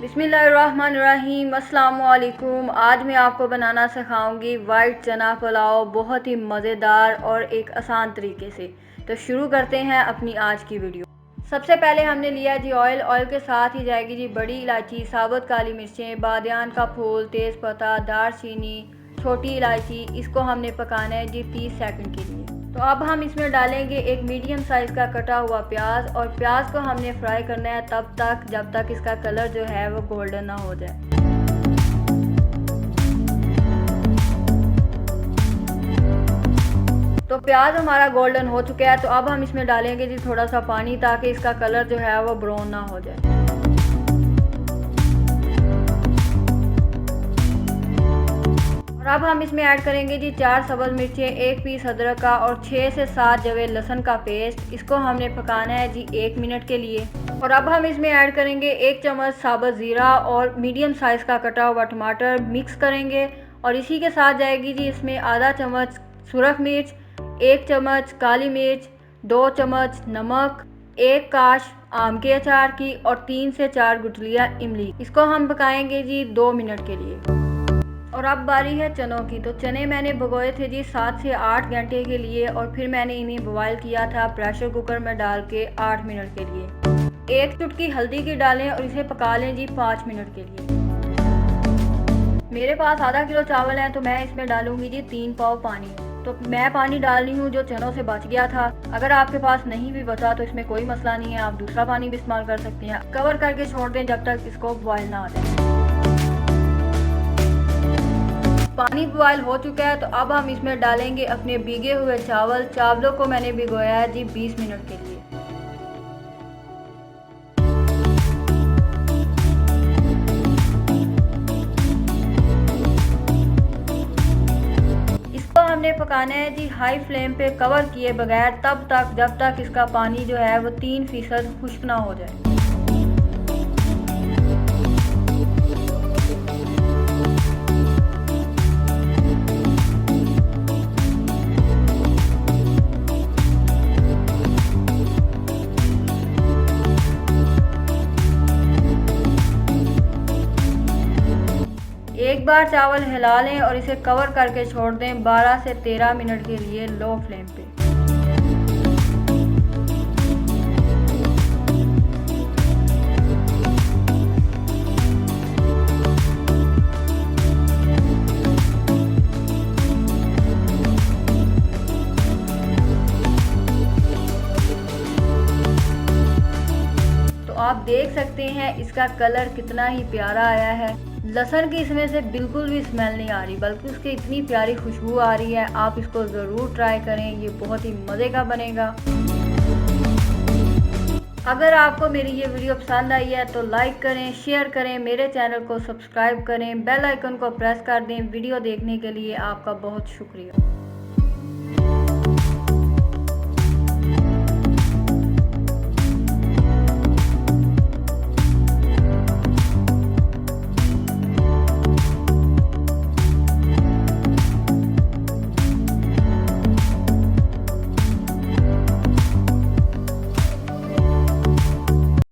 बिस्मिल्लाहिर्रहमानिर्रहीम। अस्सलामुअलैकुम। आज मैं आपको बनाना सिखाऊंगी वाइट चना पुलाव, बहुत ही मज़ेदार और एक आसान तरीके से। तो शुरू करते हैं अपनी आज की वीडियो। सबसे पहले हमने लिया जी ऑयल के साथ ही जाएगी जी बड़ी इलायची, साबुत काली मिर्चें, बादियान का फूल, तेज़पत्ता, दालचीनी, छोटी इलायची। इसको हमने पकाना है जी 30 सेकंड के लिए। तो अब हम इसमें डालेंगे एक मीडियम साइज़ का कटा हुआ प्याज, और प्याज को हमने फ्राई करना है तब तक जब तक इसका कलर जो है वो गोल्डन ना हो जाए। तो प्याज हमारा गोल्डन हो चुका है, तो अब हम इसमें डालेंगे जी थोड़ा सा पानी, ताकि इसका कलर जो है वो ब्राउन ना हो जाए। और अब हम इसमें ऐड करेंगे जी 4 सब्ज़ मिर्चें, 1 पीस अदरक का और 6 से 7 जवे लहसुन का पेस्ट। इसको हमने पकाना है जी 1 मिनट के लिए। और अब हम इसमें ऐड करेंगे 1 चम्मच साबुत ज़ीरा और मीडियम साइज़ का कटा हुआ टमाटर। मिक्स करेंगे और इसी के साथ जाएगी जी इसमें आधा चम्मच सुरख मिर्च, 1 चम्मच काली मिर्च, 2 चम्मच नमक, 1 काश आम के अचार की और 3 से 4 गुठलियाँ इमली। इसको हम पकाएंगे जी 2 मिनट के लिए। और अब बारी है चनों की। तो चने मैंने भिगोए थे जी 7 से 8 घंटे के लिए, और फिर मैंने इन्हें बॉयल किया था प्रेशर कुकर में डाल के 8 मिनट के लिए। 1 चुटकी हल्दी की डालें और इसे पका लें जी 5 मिनट के लिए। मेरे पास आधा किलो चावल है, तो मैं इसमें डालूंगी जी 3 पाव पानी। तो मैं पानी डाल रही हूँ जो चनों से बच गया था। अगर आपके पास नहीं भी बचा तो इसमें कोई मसला नहीं है, आप दूसरा पानी भी इस्तेमाल कर सकते हैं। कवर करके छोड़ दें जब तक इसको बॉयल ना आ जाए। पानी बॉयल हो चुका है, तो अब हम इसमें डालेंगे अपने भीगे हुए चावल। चावलों को मैंने भिगोया है जी 20 मिनट के लिए। इसको हमने पकाना है जी हाई फ्लेम पे कवर किए बगैर तब तक जब तक इसका पानी जो है वो 3% खुश्क ना हो जाए। एक बार चावल हिला लें और इसे कवर करके छोड़ दें 12 से 13 मिनट के लिए लो फ्लेम पे। तो आप देख सकते हैं इसका कलर कितना ही प्यारा आया है। लहसुन की इसमें से बिल्कुल भी स्मेल नहीं आ रही, बल्कि उसकी इतनी प्यारी खुशबू आ रही है। आप इसको ज़रूर ट्राई करें, ये बहुत ही मज़े का बनेगा। अगर आपको मेरी ये वीडियो पसंद आई है तो लाइक करें, शेयर करें, मेरे चैनल को सब्सक्राइब करें, बेल आइकन को प्रेस कर दें। वीडियो देखने के लिए आपका बहुत शुक्रिया।